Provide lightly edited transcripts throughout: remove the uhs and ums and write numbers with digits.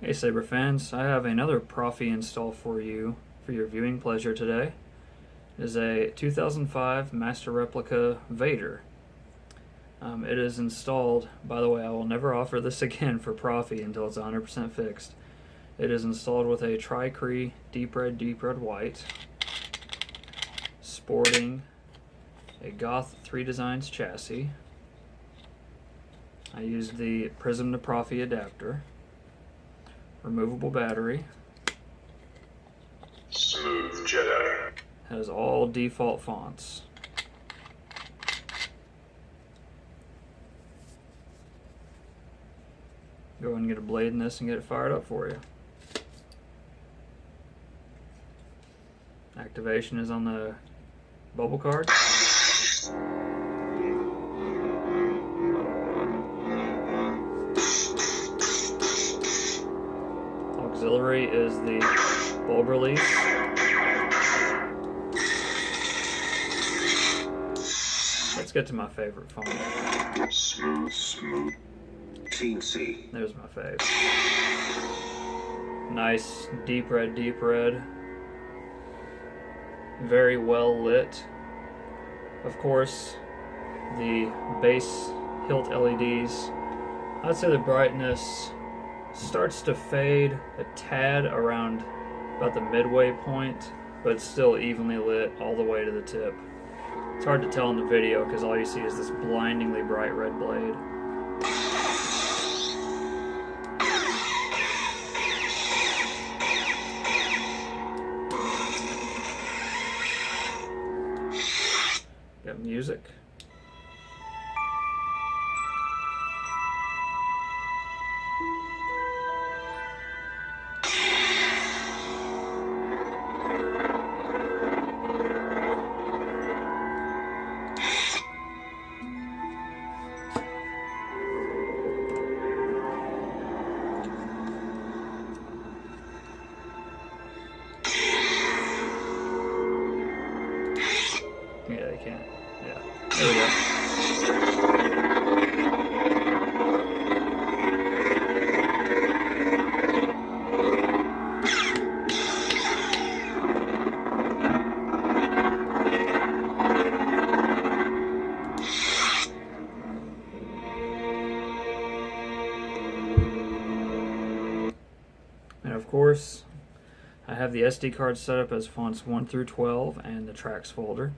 Hey Saber fans, I have another proffie install for you for your viewing pleasure today. It is a 2005 Master Replica Vader. It is installed, by the way, I will never offer this again for proffie until it's 100% fixed. It is installed with a Tri-Cree deep red white, sporting a Goth 3 Designs chassis. I used the Prism to proffie adapter, removable battery, Smooth Jedi. has all default fonts. Go ahead and get a blade in this and get it fired up for you. Activation is on the bubble card. Auxiliary is the bulb release. Let's get to my favorite font. Smooth. Teensy. There's my fave. Nice deep red. Very well lit. Of course, the base hilt LEDs, I'd say the brightness starts to fade a tad around about the midway point, but it's still evenly lit all the way to the tip. It's hard to tell in the video because all you see is this blindingly bright red blade. Got music. Yeah, you can't. Yeah. There we go. And of course, I have the SD card set up as fonts 1 through 12 and the tracks folder.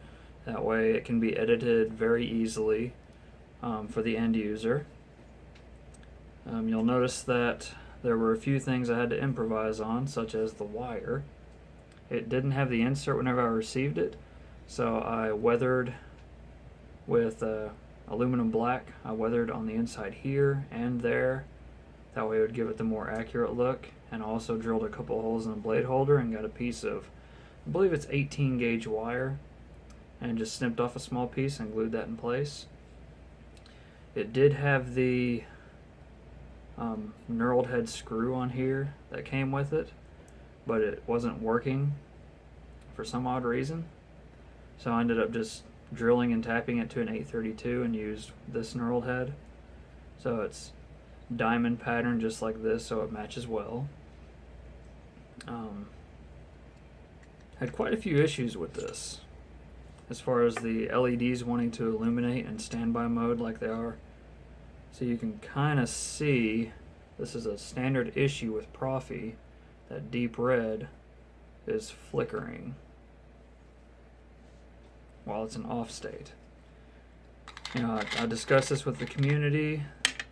That way it can be edited very easily for the end user. You'll notice that there were a few things I had to improvise on, such as the wire. It didn't have the insert whenever I received it, so I weathered with aluminum black. I weathered on the inside here and there. That way it would give it the more accurate look. And also drilled a couple holes in the blade holder and got a piece of, I believe it's 18 gauge wire, and just snipped off a small piece and glued that in place. It did have the knurled head screw on here that came with it, but it wasn't working for some odd reason. So I ended up just drilling and tapping it to an 832 and used this knurled head. So it's diamond pattern just like this, so it matches well. Had quite a few issues with this as far as the LEDs wanting to illuminate in standby mode like they are. So you can kind of see this is a standard issue with proffie, that deep red is flickering while it's in off state. You know, I discussed this with the community.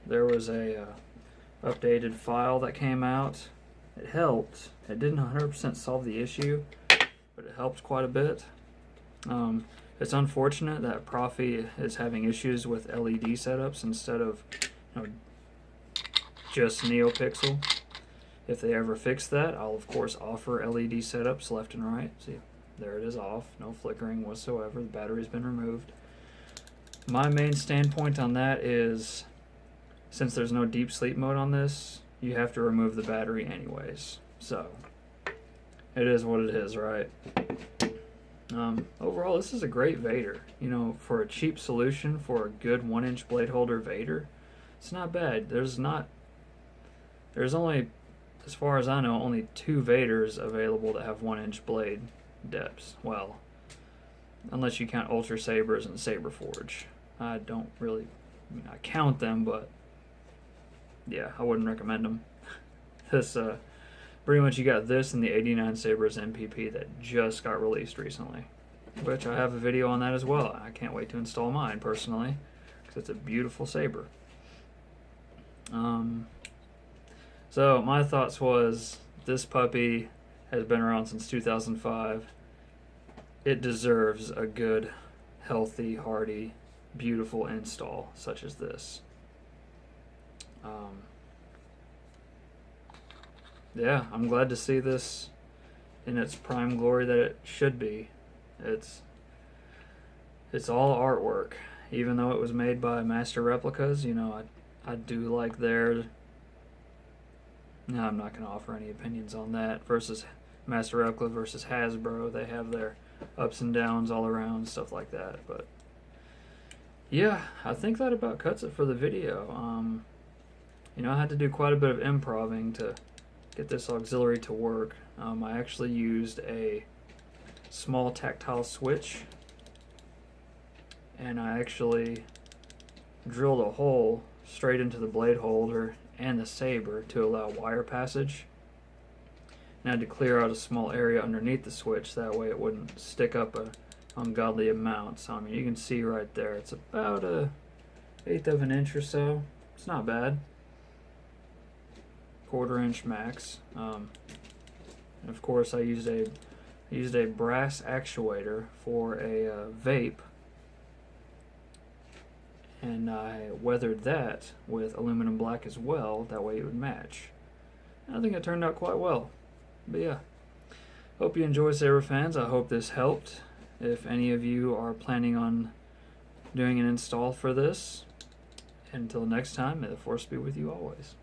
There was a updated file that came out. It helped. It didn't 100% solve the issue, but it helped quite a bit. It's unfortunate that proffie is having issues with LED setups instead of, just NeoPixel. If they ever fix that, I'll of course offer LED setups left and right. See, there it is off. No flickering whatsoever. The battery's been removed. My main standpoint on that is, since there's no deep sleep mode on this, you have to remove the battery anyways. So, it is what it is, right? Overall, this is a great Vader. You know, for a cheap solution for a good 1-inch blade holder Vader, it's not bad. There's only as far as I know, only 2 Vaders available that have 1-inch blade depths. Well, unless you count Ultra Sabers and Saber Forge. I don't really, I count them, but yeah, I wouldn't recommend them. This, pretty much you got this and the 89 Sabers MPP that just got released recently, which I have a video on that as well. I can't wait to install mine personally, because it's a beautiful saber. So my thoughts was, this puppy has been around since 2005. It deserves a good, healthy, hardy, beautiful install such as this. Yeah, I'm glad to see this in its prime glory that it should be. It's all artwork, even though it was made by Master Replicas. You know, I do like their. No, I'm not going to offer any opinions on that. Versus Master Replica versus Hasbro, they have their ups and downs all around, stuff like that. But yeah, I think that about cuts it for the video. You know, I had to do quite a bit of improving to get this auxiliary to work. I actually used a small tactile switch, and I actually drilled a hole straight into the blade holder and the saber to allow wire passage. And I had to clear out a small area underneath the switch, that way it wouldn't stick up a ungodly amount. So I mean, you can see right there, it's about 1/8 of an inch or so. It's not bad. 1/4 inch max. And of course, I used a brass actuator for a vape, and I weathered that with aluminum black as well. That way it would match. And I think it turned out quite well. But yeah, hope you enjoy, Saber fans. I hope this helped. If any of you are planning on doing an install for this, until next time, may the Force be with you always.